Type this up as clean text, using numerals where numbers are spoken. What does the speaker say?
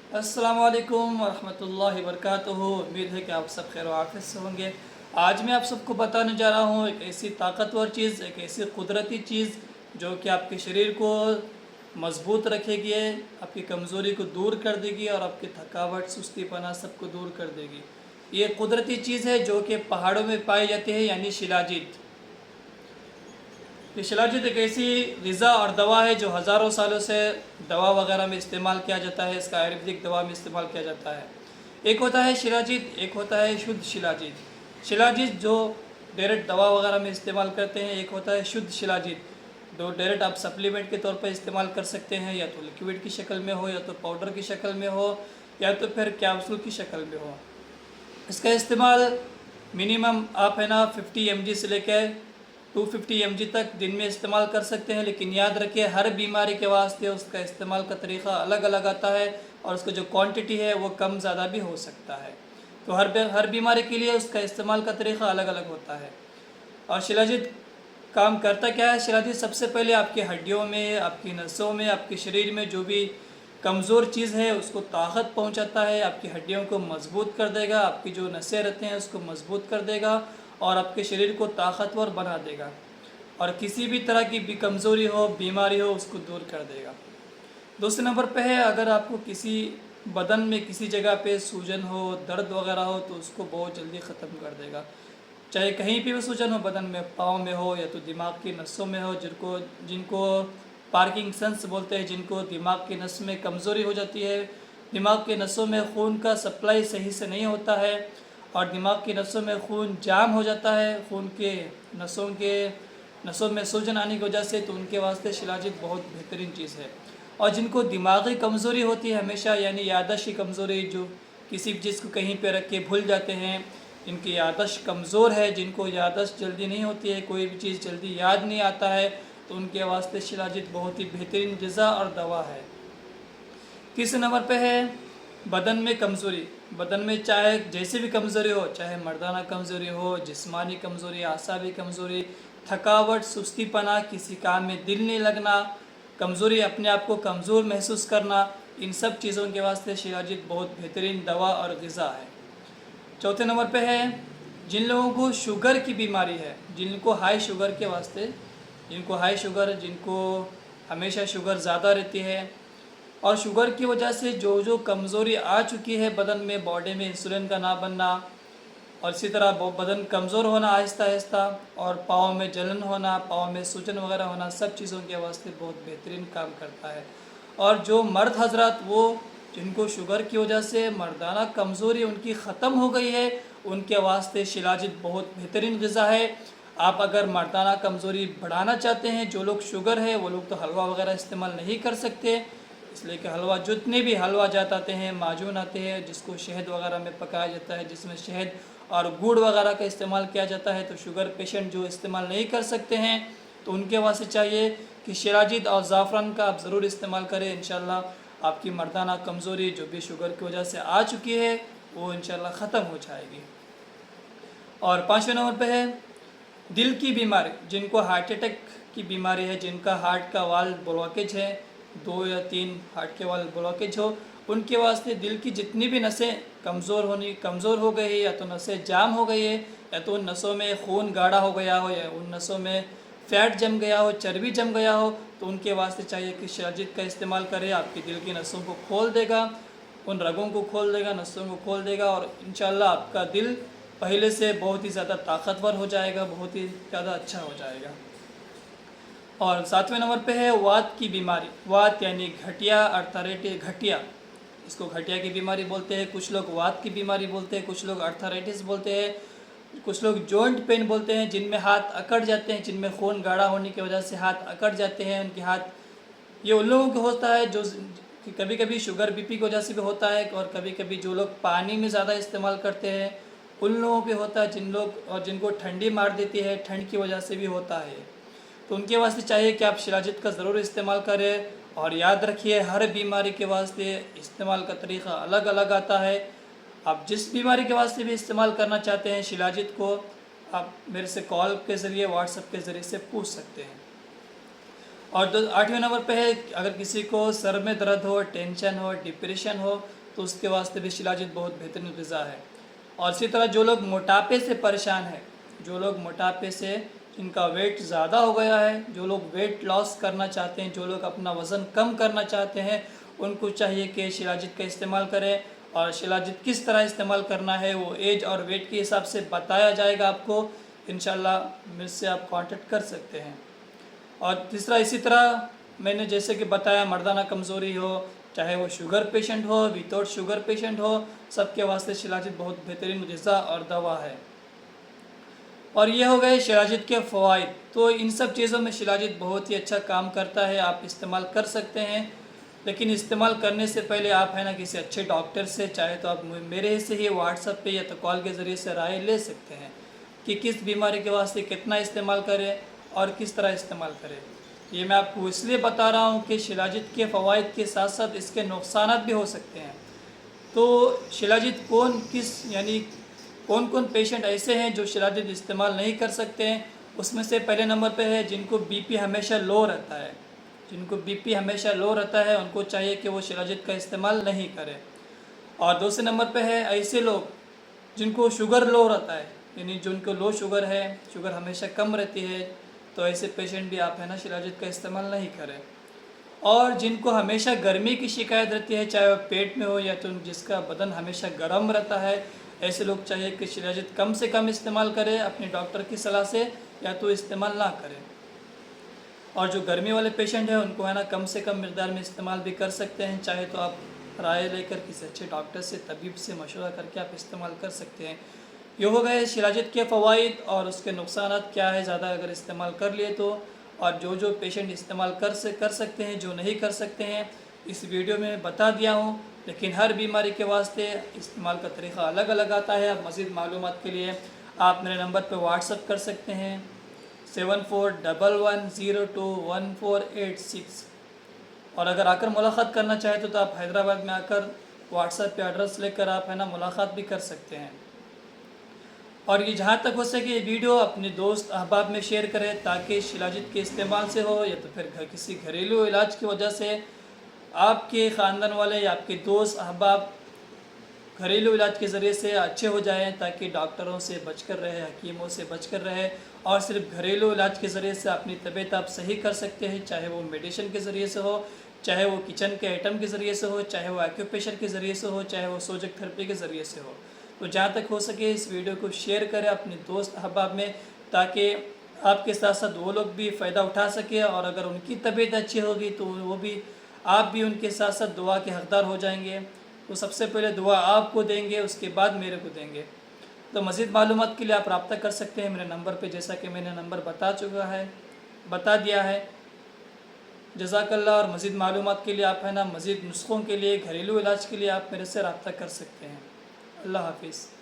अस्सलाम वालेकुम वरहमतुल्लाहि वबरकातुहू। उम्मीद है कि आप सब खैर आफियत से होंगे। आज मैं आप सबको बताने जा रहा हूँ एक ऐसी ताकतवर चीज़, एक ऐसी कुदरती चीज़ जो कि आपके शरीर को मज़बूत रखेगी, आपकी कमज़ोरी को दूर कर देगी और आपकी थकावट सुस्तीपना सबको दूर कर देगी। ये कुदरती चीज़ है जो कि पहाड़ों में पाई जाती है, यानी शिलाजीत। ये शिलाजीत एक ऐसी ग़िज़ा और दवा है जो हज़ारों सालों से दवा वगैरह में इस्तेमाल किया जाता है। इसका आयुर्वेदिक दवा में इस्तेमाल किया जाता है। एक होता है शिलाजीत, एक होता है शुद्ध शिलाजीत। शिलाजीत जो डायरेक्ट दवा वगैरह में इस्तेमाल करते हैं, एक होता है शुद्ध शिलाजीत जो डायरेक्ट आप सप्लीमेंट के तौर पर इस्तेमाल कर सकते हैं, या तो लिक्विड की शक्ल में हो, या तो पाउडर की शक्ल में हो, या तो फिर कैप्सूल की शक्ल में हो। इसका इस्तेमाल मिनिमम आप है ना 50 mg से लेकर 250 mg तक दिन में इस्तेमाल कर सकते हैं। लेकिन याद रखिए, हर बीमारी के वास्ते उसका इस्तेमाल का तरीक़ा अलग अलग आता है और उसका जो क्वांटिटी है वो कम ज़्यादा भी हो सकता है। तो हर बीमारी के लिए उसका इस्तेमाल का तरीक़ा अलग अलग होता है। और शिलाजीत काम करता क्या है? शिलाजीत सबसे पहले आपकी हड्डियों में, आपकी नसों में, आपके शरीर में जो भी कमज़ोर चीज़ है उसको ताकत पहुंचाता है, आपकी हड्डियों को मजबूत कर देगा, आपकी जो नसें रहते हैं उसको मजबूत कर देगा और आपके शरीर को ताकतवर बना देगा, और किसी भी तरह की भी कमज़ोरी हो, बीमारी हो, उसको दूर कर देगा। दूसरे नंबर पे है, अगर आपको किसी बदन में किसी जगह पे सूजन हो, दर्द वगैरह हो, तो उसको बहुत जल्दी ख़त्म कर देगा। चाहे कहीं पे भी सूजन हो, बदन में, पाँव में हो, या तो दिमाग की नसों में हो, जिनको पार्किंसंस बोलते हैं, जिनको दिमाग की नस में कमज़ोरी हो जाती है, दिमाग के नसों में खून का सप्लाई सही से नहीं होता है और दिमाग की नसों में खून जाम हो जाता है, खून के नसों में सूजन आने की वजह से, तो उनके वास्ते शिलाजीत बहुत बेहतरीन चीज़ है। और जिनको दिमागी कमज़ोरी होती है हमेशा, यानी याददाश्त की कमज़ोरी, जो किसी भी चीज़ को कहीं पे रख के भूल जाते हैं, जिनकी याददाश्त कमज़ोर है, जिनको याददाश्त जल्दी नहीं होती है, कोई भी चीज़ जल्दी याद नहीं आता है, तो उनके वास्ते शिलाजीत बहुत ही बेहतरीन ग़िज़ा और दवा है। तीसरे नंबर पे है बदन में कमज़ोरी। बदन में चाहे जैसी भी कमज़ोरी हो, चाहे मर्दाना कमज़ोरी हो, जिस्मानी कमज़ोरी, आसाबी कमज़ोरी, थकावट, सुस्तीपना, किसी काम में दिल नहीं लगना, कमज़ोरी, अपने आप को कमज़ोर महसूस करना, इन सब चीज़ों के वास्ते शिलाजीत बहुत बेहतरीन दवा और ग़िज़ा है। चौथे नंबर पे है जिन लोगों को शुगर की बीमारी है, जिनको हाई शुगर के वास्ते, जिनको हाई शुगर, जिनको हमेशा शुगर ज़्यादा रहती है और शुगर की वजह से जो कमज़ोरी आ चुकी है बदन में, बॉडी में इंसुलिन का ना बनना, और इसी तरह बदन कमज़ोर होना आहिस्ता आहिस्ता, और पाँव में जलन होना, पाँव में सूजन वगैरह होना, सब चीज़ों के वास्ते बहुत बेहतरीन काम करता है। और जो मर्द हजरात, वो जिनको शुगर की वजह से मर्दाना कमज़ोरी उनकी ख़त्म हो गई है, उनके वास्ते शिलाजीत बहुत बेहतरीन ग़िज़ा है। आप अगर मर्दाना कमज़ोरी बढ़ाना चाहते हैं, जो लोग शुगर है वो लोग तो हलवा वगैरह इस्तेमाल नहीं कर सकते, इसलिए कि हलवा, जितने भी हलवा जात आते हैं, माजून आते हैं, जिसको शहद वगैरह में पकाया जाता है, जिसमें शहद और गुड़ वगैरह का इस्तेमाल किया जाता है, तो शुगर पेशेंट जो इस्तेमाल नहीं कर सकते हैं, तो उनके वास्ते चाहिए कि शिलाजीत और ज़ाफ़रान का आप ज़रूर इस्तेमाल करें। इंशाल्लाह आपकी मर्दाना कमज़ोरी जो भी शुगर की वजह से आ चुकी है वो इंशाल्लाह ख़त्म हो जाएगी। और पाँचवें नंबर पे है दिल की बीमारी, जिनको हार्ट अटैक की बीमारी है, जिनका हार्ट का वाल ब्लॉकेज है, 2 या 3 हार्ट के वाल ब्लॉकेज हो, उनके वास्ते दिल की जितनी भी नसें कमज़ोर हो गई है, या तो नसें जाम हो गई है, या तो उन नसों में खून गाढ़ा हो गया हो, या उन नसों में फ़ैट जम गया हो, चर्बी जम गया हो, तो उनके वास्ते चाहिए कि शिलाजीत का इस्तेमाल करें। आपकी दिल की नसों को खोल देगा, उन रगों को खोल देगा, नसों को खोल देगा, और इंशाल्लाह आपका दिल पहले से बहुत ही ज़्यादा ताकतवर हो जाएगा, बहुत ही ज़्यादा अच्छा हो जाएगा। और सातवें नंबर पे है वात की बीमारी। वात यानी घटिया, अर्थराइटिस, घटिया, इसको घटिया की बीमारी बोलते हैं, कुछ लोग वात की बीमारी बोलते हैं, कुछ लोग अर्थराइटिस बोलते हैं, कुछ लोग जॉइंट पेन बोलते हैं, जिनमें हाथ अकड़ जाते हैं, जिनमें खून गाढ़ा होने की वजह से हाथ अकड़ जाते हैं, उनके हाथ, ये उन लोगों को होता है जो कभी कभी शुगर बीपी की वजह से भी होता है, और कभी कभी जो लोग पानी में ज़्यादा इस्तेमाल करते हैं उन लोगों पे होता है, जिनको ठंडी मार देती है, ठंड की वजह से भी होता है। तो उनके वास्ते चाहिए कि आप शिलाजीत का ज़रूर इस्तेमाल करें। और याद रखिए, हर बीमारी के वास्ते इस्तेमाल का तरीक़ा अलग अलग आता है। आप जिस बीमारी के वास्ते भी इस्तेमाल करना चाहते हैं शिलाजीत को, आप मेरे से कॉल के ज़रिए, व्हाट्सएप के ज़रिए से पूछ सकते हैं। और 8वें नंबर पे है अगर किसी को सर में दर्द हो, टेंशन हो, डिप्रेशन हो, तो उसके वास्ते भी शिलाजीत बहुत बेहतरीन ग़िज़ा है। और इसी तरह जो लोग मोटापे से परेशान है, जो लोग मोटापे से जिनका वेट ज़्यादा हो गया है, जो लोग वेट लॉस करना चाहते हैं, जो लोग अपना वज़न कम करना चाहते हैं, उनको चाहिए कि शिलाजीत का इस्तेमाल करें। और शिलाजीत किस तरह इस्तेमाल करना है वो एज और वेट के हिसाब से बताया जाएगा आपको। इंशाल्लाह मुझसे आप कांटेक्ट कर सकते हैं। और तीसरा, इसी तरह मैंने जैसे कि बताया, मर्दाना कमज़ोरी हो, चाहे वो शुगर पेशेंट हो, विदाउट शुगर पेशेंट हो, सबके वास्ते शिलाजीत बहुत बेहतरीन ग़िज़ा और दवा है। और ये हो गए शिलाजीत के फ़वाइद। तो इन सब चीज़ों में शिलाजीत बहुत ही अच्छा काम करता है, आप इस्तेमाल कर सकते हैं। लेकिन इस्तेमाल करने से पहले आप है ना किसी अच्छे डॉक्टर से, चाहे तो आप मेरे से ही व्हाट्सएप पे या तो कॉल के ज़रिए से राय ले सकते हैं कि किस बीमारी के वास्ते कितना इस्तेमाल करें और किस तरह इस्तेमाल करें। ये मैं आपको इसलिए बता रहा हूँ कि शिलाजीत के फ़वाइद के साथ साथ इसके नुकसानात भी हो सकते हैं। तो शिलाजीत कौन कौन पेशेंट ऐसे हैं जो शिलाजीत इस्तेमाल नहीं कर सकते हैं। उसमें से पहले नंबर पे है जिनको बीपी हमेशा लो रहता है। जिनको बीपी हमेशा लो रहता है उनको चाहिए कि वो शिलाजीत का इस्तेमाल नहीं करें। और दूसरे नंबर पे है ऐसे लोग जिनको शुगर लो रहता है, यानी जिनको लो शुगर है, शुगर हमेशा कम रहती है, तो ऐसे पेशेंट भी आप है ना शिलाजीत का इस्तेमाल नहीं करें। और जिनको हमेशा गर्मी की शिकायत रहती है, चाहे वह पेट में हो या तो जिसका बदन हमेशा गर्म रहता है, ऐसे लोग चाहिए कि शिलाजीत कम से कम इस्तेमाल करें अपने डॉक्टर की सलाह से, या तो इस्तेमाल ना करें। और जो गर्मी वाले पेशेंट हैं उनको है ना कम से कम मकदार में इस्तेमाल भी कर सकते हैं, चाहे तो आप राय लेकर किसी अच्छे डॉक्टर से, तबीब से मशवरा करके आप इस्तेमाल कर सकते हैं। ये हो गए शिलाजीत के फ़वाइद और उसके नुकसान क्या है ज़्यादा अगर इस्तेमाल कर लिए तो। और जो पेशेंट इस्तेमाल कर सकते हैं, जो नहीं कर सकते हैं, इस वीडियो में बता दिया हूँ। लेकिन हर बीमारी के वास्ते इस्तेमाल का तरीक़ा अलग अलग आता है। अब मज़ीद मालूमात के लिए आप मेरे नंबर पर व्हाट्सअप कर सकते हैं 7411021486। और अगर आकर मुलाकात करना चाहे तो आप हैदराबाद में आकर व्हाट्सएप पे एड्रेस लेकर आप है ना मुलाकात भी कर सकते हैं। और ये जहाँ तक हो सके ये वीडियो अपने दोस्त अहबाब में शेयर करें ताकि शिलाजीत के इस्तेमाल से हो या तो फिर किसी घरेलू इलाज की वजह से आपके ख़ानदान वाले या आपके दोस्त अहबाब घरेलू इलाज के ज़रिए से अच्छे हो जाएं, ताकि डॉक्टरों से बचकर रहे, हकीमों से बचकर रहे। और सिर्फ घरेलू इलाज के ज़रिए से अपनी तबीयत आप सही कर सकते हैं, चाहे वो मेडिसिन के ज़रिए से हो, चाहे वो किचन के आइटम के ज़रिए से हो, चाहे वो एक्यूप्रेशर के ज़रिए से हो, चाहे वो सोजक थेरेपी के ज़रिए से हो। तो जहाँ तक हो सके इस वीडियो को शेयर करें अपने दोस्त अहबाब में, ताकि आपके साथ साथ वो लोग भी फ़ायदा उठा सके। और अगर उनकी तबीयत अच्छी होगी तो वो भी, आप भी उनके साथ साथ दुआ के हकदार हो जाएंगे। तो सबसे पहले दुआ आपको देंगे, उसके बाद मेरे को देंगे। तो मज़ीद मालूमात के लिए आप रब्ता कर सकते हैं मेरे नंबर पे, जैसा कि मैंने नंबर बता दिया है। जज़ाकल्लाह। और मज़ीद मालूमात के लिए आप है ना, मज़ीद नुस्ख़ों के लिए, घरेलू इलाज के लिए आप मेरे से रब्ता कर सकते हैं। अल्लाह हाफिज़।